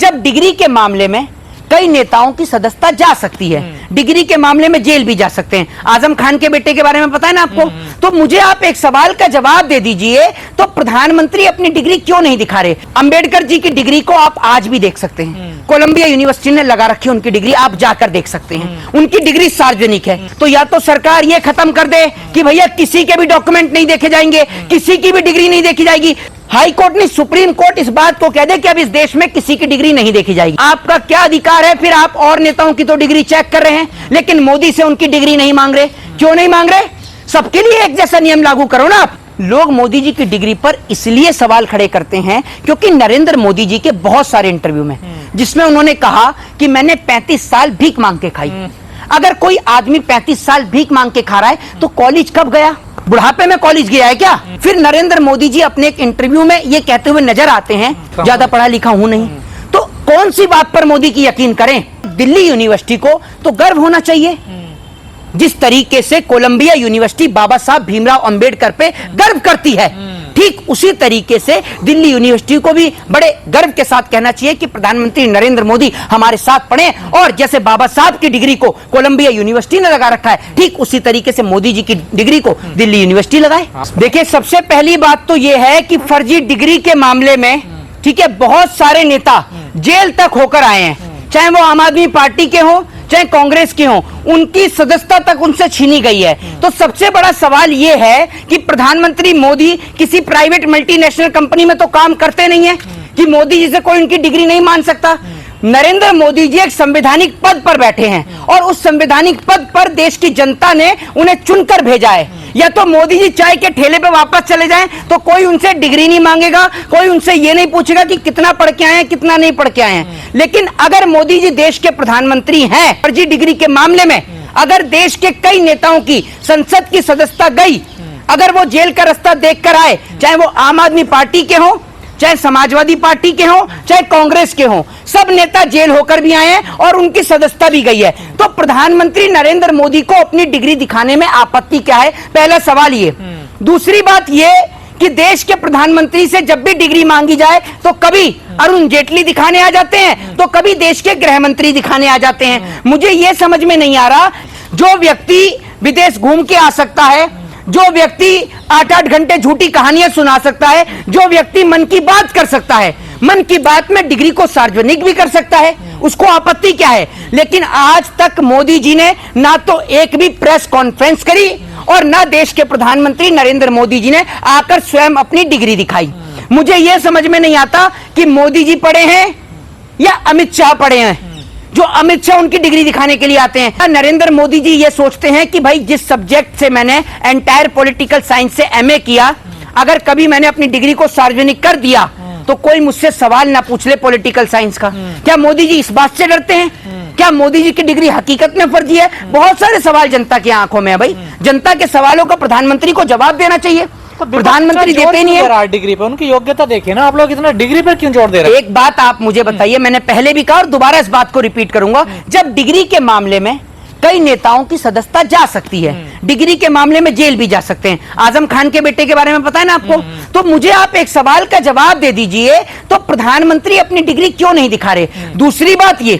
जब डिग्री के मामले में कई नेताओं की सदस्यता जा सकती है, डिग्री के मामले में जेल भी जा सकते हैं। आजम खान के बेटे के बारे में पता है ना आपको? तो मुझे आप एक सवाल का जवाब दे दीजिए, तो प्रधानमंत्री अपनी डिग्री क्यों नहीं दिखा रहे? अंबेडकर जी की डिग्री को आप आज भी देख सकते हैं, कोलंबिया यूनिवर्सिटी ने लगा रखी है उनकी डिग्री, आप जाकर देख सकते हैं, उनकी डिग्री सार्वजनिक है। तो या तो सरकार ये खत्म कर दे कि भैया किसी के भी डॉक्यूमेंट नहीं देखे जाएंगे, किसी की भी डिग्री नहीं देखी जाएगी। हाई कोर्ट नहीं, सुप्रीम कोर्ट इस बात को कह दे कि अब इस देश में किसी की डिग्री नहीं देखी जाएगी। आपका क्या अधिकार है फिर? आप और नेताओं की तो डिग्री चेक कर रहे हैं, लेकिन मोदी से उनकी डिग्री नहीं मांग रहे। क्यों नहीं मांग रहे? सबके लिए एक जैसा नियम लागू करो ना आप। लोग मोदी जी की डिग्री पर इसलिए सवाल खड़े करते हैं क्योंकि नरेंद्र मोदी जी के बहुत सारे इंटरव्यू में जिसमें उन्होंने कहा कि मैंने 35 साल भीख मांग के खाई। अगर कोई आदमी 35 साल भीख मांग के खा रहा है तो कॉलेज कब गया? बुढ़ापे में कॉलेज गया है क्या? फिर नरेंद्र मोदी जी अपने एक इंटरव्यू में ये कहते हुए नजर आते हैं, ज्यादा पढ़ा लिखा हूं नहीं। तो कौन सी बात पर मोदी की यकीन करें? दिल्ली यूनिवर्सिटी को तो गर्व होना चाहिए, जिस तरीके से कोलंबिया यूनिवर्सिटी बाबा साहब भीमराव अंबेडकर पे गर्व करती है, ठीक उसी तरीके से दिल्ली यूनिवर्सिटी को भी बड़े गर्व के साथ कहना चाहिए कि प्रधानमंत्री नरेंद्र मोदी हमारे साथ पढ़े, और जैसे बाबा साहब की डिग्री को कोलंबिया यूनिवर्सिटी ने लगा रखा है, ठीक उसी तरीके से मोदी जी की डिग्री को दिल्ली यूनिवर्सिटी लगाए। देखिए, सबसे पहली बात तो यह है कि फर्जी डिग्री के मामले में, ठीक है, बहुत सारे नेता जेल तक होकर आए हैं, चाहे वो आम आदमी पार्टी के हों चाहे कांग्रेस के हों, उनकी सदस्यता तक उनसे छीनी गई है। तो सबसे बड़ा सवाल यह है कि प्रधानमंत्री मोदी किसी प्राइवेट मल्टीनेशनल कंपनी में तो काम करते नहीं है कि मोदी जी से कोई उनकी डिग्री नहीं मान सकता। नरेंद्र मोदी जी एक संवैधानिक पद पर बैठे हैं और उस संवैधानिक पद पर देश की जनता ने उन्हें चुनकर भेजा है। या तो मोदी जी चाय के ठेले पे वापस चले जाएं तो कोई उनसे डिग्री नहीं मांगेगा, कोई उनसे ये नहीं पूछेगा कि कितना पढ़ के आए हैं, कितना नहीं पढ़ के आए हैं। लेकिन अगर मोदी जी देश के प्रधानमंत्री हैं, फर्जी डिग्री के मामले में अगर देश के कई नेताओं की संसद की सदस्यता गई, अगर वो जेल का रास्ता देख कर आए, चाहे वो आम आदमी पार्टी के हों, चाहे समाजवादी पार्टी के हों, चाहे कांग्रेस के हों, सब नेता जेल होकर भी आए हैं और उनकी सदस्यता भी गई है। तो प्रधानमंत्री नरेंद्र मोदी को अपनी डिग्री दिखाने में आपत्ति क्या है? पहला सवाल ये। दूसरी बात ये कि देश के प्रधानमंत्री से जब भी डिग्री मांगी जाए तो कभी अरुण जेटली दिखाने आ जाते हैं, तो कभी देश के गृह मंत्री दिखाने आ जाते हैं। मुझे यह समझ में नहीं आ रहा, जो व्यक्ति विदेश घूम के आ सकता है, जो व्यक्ति 8-8 घंटे झूठी कहानियां सुना सकता है, जो व्यक्ति मन की बात कर सकता है, मन की बात में डिग्री को सार्वजनिक भी कर सकता है, उसको आपत्ति क्या है? लेकिन आज तक मोदी जी ने ना तो एक भी प्रेस कॉन्फ्रेंस करी और ना देश के प्रधानमंत्री नरेंद्र मोदी जी ने आकर स्वयं अपनी डिग्री दिखाई। मुझे यह समझ में नहीं आता कि मोदी जी पढ़े हैं या अमित शाह पढ़े हैं, जो अमित शाह उनकी डिग्री दिखाने के लिए आते हैं। नरेंद्र मोदी जी ये सोचते हैं कि भाई जिस सब्जेक्ट से मैंने एंटायर पॉलिटिकल साइंस से एमए किया, अगर कभी मैंने अपनी डिग्री को सार्वजनिक कर दिया तो कोई मुझसे सवाल ना पूछ ले पॉलिटिकल साइंस का। क्या मोदी जी इस बात से डरते हैं? क्या मोदी जी की डिग्री हकीकत में फर्जी है? बहुत सारे सवाल जनता की आंखों में है भाई। जनता के सवालों का प्रधानमंत्री को जवाब देना चाहिए, प्रधानमंत्री देते नहीं है। डिग्री पे उनकी योग्यता देखिए ना, आप लोग इतना डिग्री पर क्यों जोर दे रहे हैं? एक बात आप मुझे बताइए, मैंने पहले भी कहा और दोबारा इस बात को रिपीट करूंगा, जब डिग्री के मामले में कई नेताओं की सदस्यता जा सकती है, डिग्री के मामले में जेल भी जा सकते हैं। आजम खान के बेटे के बारे में पता है ना आपको? तो मुझे आप एक सवाल का जवाब दे दीजिए, तो प्रधानमंत्री अपनी डिग्री क्यों नहीं दिखा रहे? दूसरी बात ये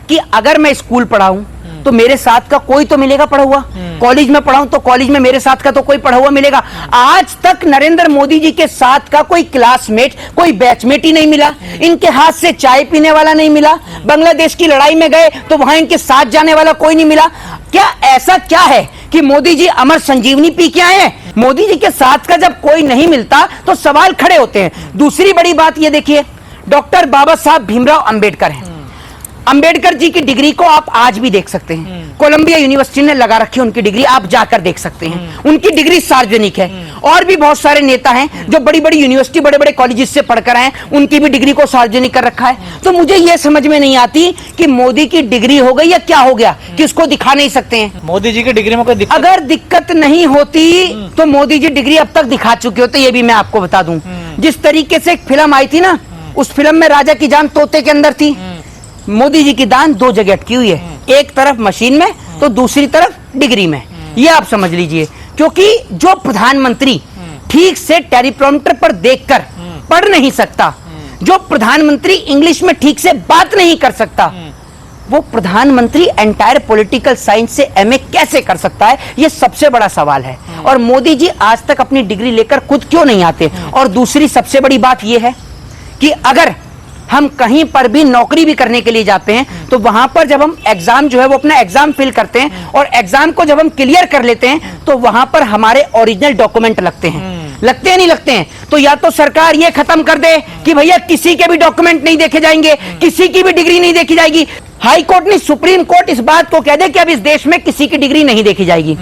कि अगर मैं स्कूल पढ़ा हूं तो मेरे साथ का कोई तो मिलेगा पढ़ा हुआ, कॉलेज में पढ़ा हूं तो कॉलेज में मेरे साथ का तो कोई पढ़ा हुआ मिलेगा। आज तक नरेंद्र मोदी जी के साथ का कोई क्लासमेट, कोई बैचमेट ही नहीं मिला, इनके हाथ से चाय पीने वाला नहीं मिला। बांग्लादेश की लड़ाई में गए तो वहां इनके साथ जाने वाला कोई नहीं मिला। क्या ऐसा क्या है कि मोदी जी अमर संजीवनी पी के आए हैं? मोदी जी के साथ का जब कोई नहीं मिलता तो सवाल खड़े होते हैं। दूसरी बड़ी बात ये देखिए, डॉक्टर बाबा साहब भीमराव अंबेडकर हैं। अंबेडकर जी की डिग्री को आप आज भी देख सकते हैं, कोलंबिया यूनिवर्सिटी ने लगा रखी है उनकी डिग्री, आप जाकर देख सकते हैं, उनकी डिग्री सार्वजनिक है। और भी बहुत सारे नेता हैं जो बड़ी बड़ी यूनिवर्सिटी, बड़े बड़े कॉलेजेस से पढ़कर आए, उनकी भी डिग्री को सार्वजनिक कर रखा है। तो मुझे यह समझ में नहीं आती कि मोदी की डिग्री हो गई या क्या हो गया कि उसको दिखा नहीं सकते हैं। मोदी जी की डिग्री में कोई दिक्कत? अगर दिक्कत नहीं होती तो मोदी जी डिग्री अब तक दिखा चुके होते, ये भी मैं आपको बता दूं। जिस तरीके से एक फिल्म आई थी ना, उस फिल्म में राजा की जान तोते के अंदर थी, मोदी जी की दान दो जगह अटकी हुई है, एक तरफ मशीन में तो दूसरी तरफ डिग्री में। ये आप समझ लीजिए, क्योंकि जो प्रधानमंत्री ठीक से टेलीप्रॉम्प्टर पर देखकर पढ़ नहीं सकता, जो प्रधानमंत्री इंग्लिश में ठीक से बात नहीं कर सकता, वो प्रधानमंत्री एंटायर पॉलिटिकल साइंस से एमए कैसे कर सकता है? ये सबसे बड़ा सवाल है। और मोदी जी आज तक अपनी डिग्री लेकर खुद क्यों नहीं आते? और दूसरी सबसे बड़ी बात यह है कि अगर हम कहीं पर भी नौकरी भी करने के लिए जाते हैं तो वहां पर जब हम एग्जाम जो है वो अपना एग्जाम फिल करते हैं और एग्जाम को जब हम क्लियर कर लेते हैं तो वहां पर हमारे ओरिजिनल डॉक्यूमेंट लगते हैं। लगते हैं नहीं लगते हैं? तो या तो सरकार ये खत्म कर दे कि भैया किसी के भी डॉक्यूमेंट नहीं देखे जाएंगे, किसी की भी डिग्री नहीं देखी जाएगी। हाई कोर्ट ने, सुप्रीम कोर्ट इस बात को कह दे कि अब इस देश में किसी की डिग्री नहीं देखी जाएगी,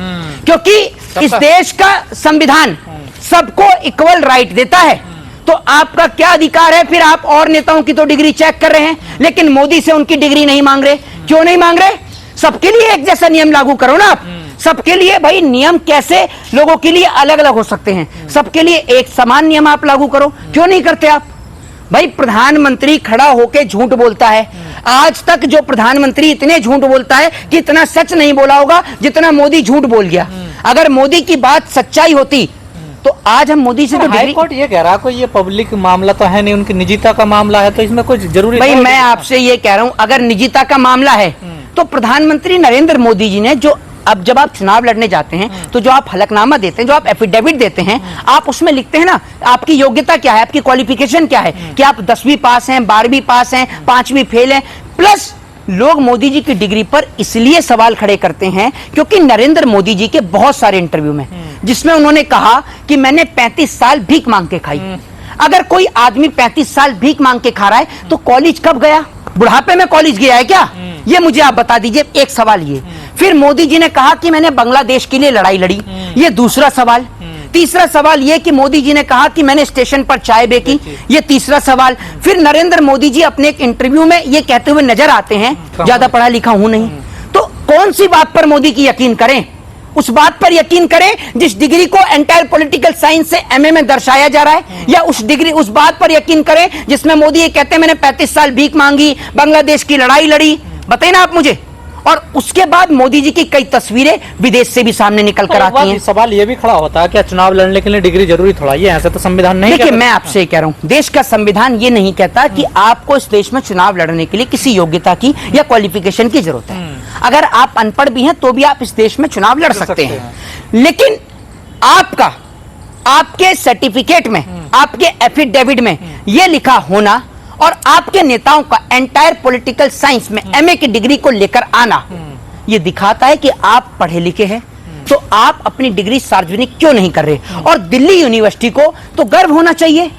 क्योंकि इस देश का संविधान सबको इक्वल राइट देता है। तो आपका क्या अधिकार है फिर? आप और नेताओं की तो डिग्री चेक कर रहे हैं, लेकिन मोदी से उनकी डिग्री नहीं मांग रहे। क्यों नहीं मांग रहे? सबके लिए एक जैसा नियम लागू करो ना आप। सबके लिए भाई नियम कैसे लोगों के लिए अलग अलग हो सकते हैं? सबके लिए एक समान नियम आप लागू करो। क्यों नहीं करते आप? भाई प्रधानमंत्री खड़ा होकर झूठ बोलता है। आज तक जो प्रधानमंत्री इतने झूठ बोलता है कि इतना सच नहीं बोला होगा जितना मोदी झूठ बोल गया। अगर मोदी की बात सच्चाई होती तो आज हम मोदी से तो हाई कोर्ट ये कह रहा कोई ये पब्लिक मामला तो है नहीं, उनकी निजता का मामला है, तो इसमें कुछ जरूरी भाई मैं आपसे ये कह रहा हूं, अगर निजता का मामला है तो प्रधानमंत्री नरेंद्र मोदी जी ने जो, अब जब आप चुनाव लड़ने जाते हैं तो जो आप हलफनामा देते हैं, जो आप एफिडेविट देते हैं, आप उसमें लिखते हैं ना आपकी योग्यता क्या है, आपकी क्वालिफिकेशन क्या है, कि आप 10वीं पास हैं, 12वीं पास हैं, 5वीं फेल हैं। प्लस लोग मोदी जी की डिग्री पर इसलिए सवाल खड़े करते हैं क्योंकि नरेंद्र मोदी जी के बहुत सारे इंटरव्यू में जिसमें उन्होंने कहा कि मैंने 35 साल भीख मांग के खाई। अगर कोई आदमी 35 साल भीख मांग के खा रहा है तो कॉलेज कब गया? बुढ़ापे में कॉलेज गया है क्या? ये मुझे आप बता दीजिए। एक सवाल ये। फिर मोदी जी ने कहा कि मैंने बांग्लादेश के लिए लड़ाई लड़ी, ये दूसरा सवाल। तीसरा सवाल ये कि मोदी जी ने कहा कि मैंने स्टेशन पर चाय बेची, ये तीसरा सवाल। फिर नरेंद्र मोदी जी अपने एक इंटरव्यू में ये कहते हुए नजर आते हैं ज्यादा पढ़ा लिखा हूं नहीं। तो कौन सी बात पर मोदी की यकीन करें? उस बात पर यकीन करें जिस डिग्री को एंटायर पॉलिटिकल साइंस से एमए में दर्शाया जा रहा है, या उस बात पर यकीन करें जिसमें मोदी ये कहते हैं मैंने 35 साल भीख मांगी, बांग्लादेश की लड़ाई लड़ी? बताइए ना आप मुझे। और उसके बाद मोदी जी की कई तस्वीरें विदेश से भी सामने निकल कर आती हैं। सवाल ये भी खड़ा होता है क्या चुनाव लड़ने के लिए डिग्री जरूरी थोड़ा? ये ऐसे तो संविधान नहीं। देखिए मैं आपसे कह रहा हूं, देश का संविधान ये नहीं कहता कि आपको इस देश में चुनाव लड़ने के लिए किसी योग्यता की या क्वालिफिकेशन की जरूरत है। अगर आप अनपढ़ भी हैं तो भी आप इस देश में चुनाव लड़ सकते हैं। लेकिन आपके सर्टिफिकेट में, आपके एफिडेविट में यह लिखा होना और आपके नेताओं का एंटायर पॉलिटिकल साइंस में एमए की डिग्री को लेकर आना, यह दिखाता है कि आप पढ़े लिखे हैं। तो आप अपनी डिग्री सार्वजनिक क्यों नहीं कर रहे? और दिल्ली यूनिवर्सिटी को तो गर्व होना चाहिए।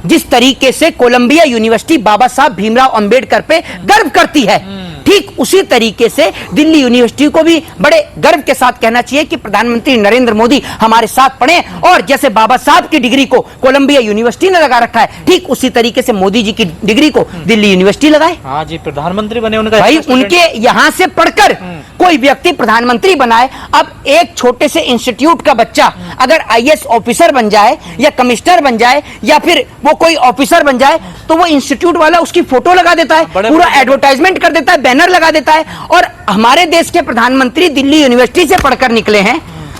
जिस तरीके से कोलंबिया यूनिवर्सिटी बाबा साहब भीमराव अंबेडकर पे गर्व करती है, ठीक उसी तरीके से दिल्ली यूनिवर्सिटी को भी बड़े गर्व के साथ कहना चाहिए कि प्रधानमंत्री नरेंद्र मोदी हमारे साथ पढ़े। और जैसे बाबा साहब की डिग्री को कोलंबिया यूनिवर्सिटी ने लगा रखा है, ठीक उसी तरीके से मोदी जी की डिग्री को दिल्ली यूनिवर्सिटी लगाए। हाँ जी, प्रधानमंत्री बने उनका भाई, उनके यहां से पढ़कर कोई व्यक्ति प्रधानमंत्री बनाए। अब एक छोटे से इंस्टीट्यूट का बच्चा अगर आईएएस ऑफिसर बन जाए या कमिश्नर बन जाए या फिर वो कोई ऑफिसर बन जाए तो वो इंस्टीट्यूट वाला उसकी फोटो लगा देता है, पूरा एडवर्टाइजमेंट कर देता है, बैनर लगा देता है। और हमारे देश के प्रधानमंत्री दिल्ली यूनिवर्सिटी से पढ़कर निकले हैं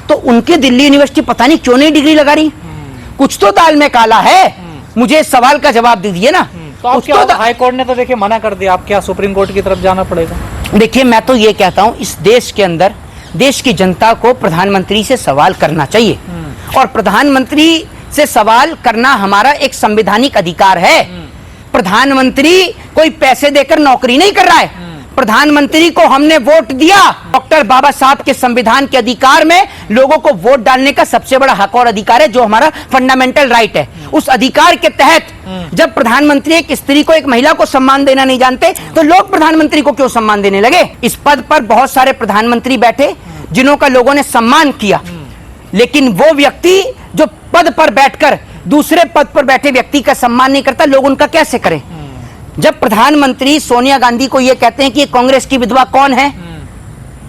तो उनके दिल्ली यूनिवर्सिटी पता नहीं क्यों नहीं डिग्री लगा रही। कुछ तो दाल में काला है। मुझे इस सवाल का जवाब दीजिए ना। तो हाई कोर्ट ने तो देखिए मना कर दिया, आप क्या सुप्रीम कोर्ट की तरफ जाना पड़ेगा? देखिए मैं तो ये कहता हूं इस देश के अंदर देश की जनता को प्रधानमंत्री से सवाल करना चाहिए और प्रधानमंत्री से सवाल करना हमारा एक संवैधानिक अधिकार है। प्रधानमंत्री कोई पैसे देकर नौकरी नहीं कर रहा है। प्रधानमंत्री को हमने वोट दिया। डॉक्टर बाबा साहब के संविधान के अधिकार में लोगों को वोट डालने का सबसे बड़ा हक और अधिकार है, जो हमारा फंडामेंटल राइट है। उस अधिकार के तहत जब प्रधानमंत्री एक स्त्री को, एक महिला को सम्मान देना नहीं जानते तो लोग प्रधानमंत्री को क्यों सम्मान देने लगे? इस पद पर बहुत सारे प्रधानमंत्री बैठे जिन्हों का लोगों ने सम्मान किया, लेकिन वो व्यक्ति जो पद पर बैठकर दूसरे पद पर बैठे व्यक्ति का सम्मान नहीं करता, लोग उनका कैसे करें? जब प्रधानमंत्री सोनिया गांधी को यह कहते हैं कि कांग्रेस की विधवा कौन है,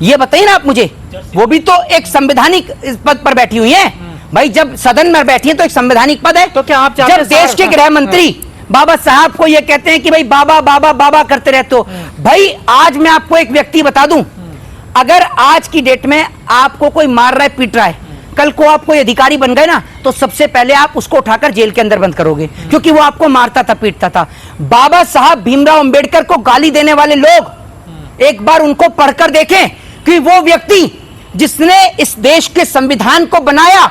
ये बताइए ना आप मुझे। वो भी तो एक संवैधानिक पद पर बैठी हुई है। भाई जब सदन में बैठी है तो एक संवैधानिक पद है। तो क्या आप जब देश के गृह मंत्री बाबा साहब को यह कहते हैं कि भाई बाबा बाबा बाबा करते रहते हो। भाई आज मैं आपको एक व्यक्ति बता दूं, अगर आज की डेट में आपको कोई मार रहा है, पीट रहा है, कल को आप कोई अधिकारी बन गए ना, तो सबसे पहले आप उसको उठाकर जेल के अंदर बंद करोगे, क्योंकि वो आपको मारता था, पीटता था। बाबा साहब भीमराव अंबेडकर को गाली देने वाले लोग एक बार उनको पढ़कर देखें कि वो व्यक्ति जिसने इस देश के संविधान को बनाया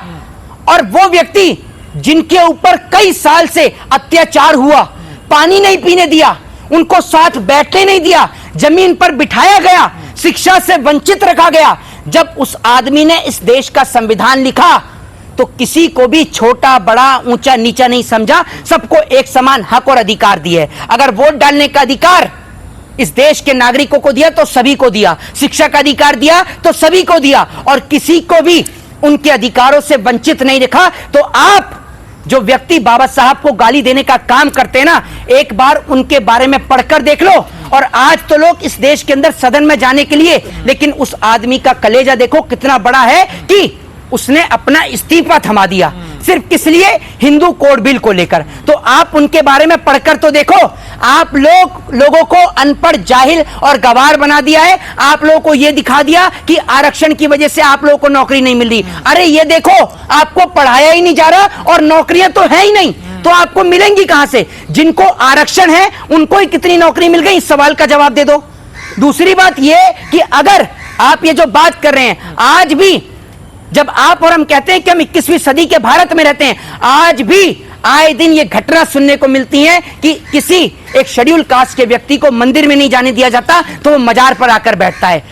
और वो व्यक्ति जिनके ऊपर कई साल से अत्याचार हुआ, पानी नहीं पीने दिया, उनको साथ बैठने नहीं दिया, जमीन पर बिठाया गया, शिक्षा से वंचित रखा गया, जब उस आदमी ने इस देश का संविधान लिखा तो किसी को भी छोटा बड़ा ऊंचा नीचा नहीं समझा, सबको एक समान हक और अधिकार दिए। अगर वोट डालने का अधिकार इस देश के नागरिकों को दिया तो सभी को दिया, शिक्षा का अधिकार दिया तो सभी को दिया, और किसी को भी उनके अधिकारों से वंचित नहीं रखा। तो आप जो व्यक्ति बाबा साहब को गाली देने का काम करते हैं ना, एक बार उनके बारे में पढ़कर देख लो। और आज तो लोग इस देश के अंदर सदन में जाने के लिए, लेकिन उस आदमी का कलेजा देखो कितना बड़ा है कि उसने अपना इस्तीफा थमा दिया, सिर्फ किस लिए? हिंदू कोड बिल को लेकर। तो आप उनके बारे में पढ़कर तो देखो। आप लोगों को अनपढ़, जाहिल और गवार बना दिया है। आप लोगों को यह दिखा दिया कि आरक्षण की वजह से आप लोगों को नौकरी नहीं मिल रही। अरे ये देखो, आपको पढ़ाया ही नहीं जा रहा और नौकरियां तो है ही नहीं, तो आपको मिलेंगी कहां से? जिनको आरक्षण है उनको ही कितनी नौकरी मिल गई, इस सवाल का जवाब दे दो। दूसरी बात यह कि अगर आप ये जो बात कर रहे हैं, आज भी जब आप और हम कहते हैं कि हम 21वीं सदी के भारत में रहते हैं, आज भी आए दिन ये घटना सुनने को मिलती है कि किसी एक शेड्यूल कास्ट के व्यक्ति को मंदिर में नहीं जाने दिया जाता तो वो मजार पर आकर बैठता है,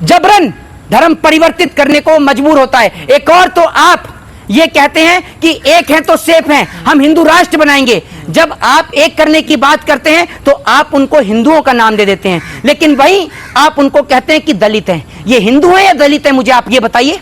जबरन धर्म परिवर्तित करने को मजबूर होता है। एक और तो आप ये कहते हैं कि एक है तो सेफ हैं, हम हिंदू राष्ट्र बनाएंगे। जब आप एक करने की बात करते हैं तो आप उनको हिंदुओं का नाम दे देते हैं, लेकिन वहीं आप उनको कहते हैं कि दलित हैं। ये हिंदू हैं या दलित हैं, मुझे आप ये बताइए।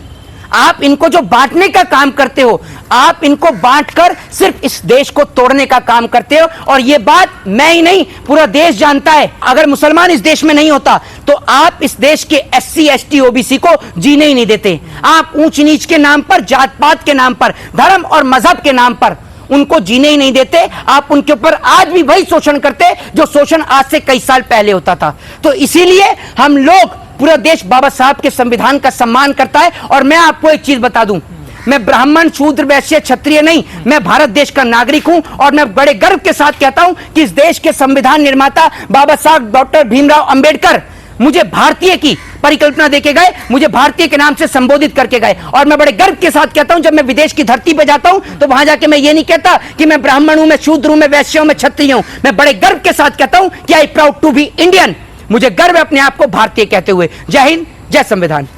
आप इनको जो बांटने का काम करते हो, आप इनको बांटकर सिर्फ इस देश को तोड़ने का काम करते हो। और ये बात मैं ही नहीं, पूरा देश जानता है। अगर मुसलमान इस देश में नहीं होता तो आप इस देश के SC ST OBC को जीने ही नहीं देते। आप ऊंच नीच के नाम पर, जात पात के नाम पर, धर्म और मजहब के नाम पर उनको जीने ही नहीं देते। आप उनके ऊपर आज भी वही शोषण करते जो शोषण आज से कई साल पहले होता था। तो इसीलिए हम लोग, पूरा देश बाबा साहब के संविधान का सम्मान करता है। और मैं आपको एक चीज बता दूं, मैं ब्राह्मण, शूद्र, वैश्य, क्षत्रिय नहीं, मैं भारत देश का नागरिक हूं। और मैं बड़े गर्व के साथ कहता हूं कि इस देश के संविधान निर्माता बाबा साहब डॉक्टर भीमराव अंबेडकर मुझे भारतीय की परिकल्पना देके गए, मुझे भारतीय के नाम से संबोधित करके गए। और मैं बड़े गर्व के साथ कहता हूं, जब मैं विदेश की धरती पर जाता हूं तो वहां जाके मैं ये नहीं कहता कि मैं ब्राह्मण हूं, मैं शूद्र हूं, मैं वैश्य हूं, मैं क्षत्रिय हूं। मैं बड़े गर्व के साथ कहता हूं कि I proud to be Indian. मुझे गर्व है अपने आप को भारतीय कहते हुए। जय हिंद, जय संविधान।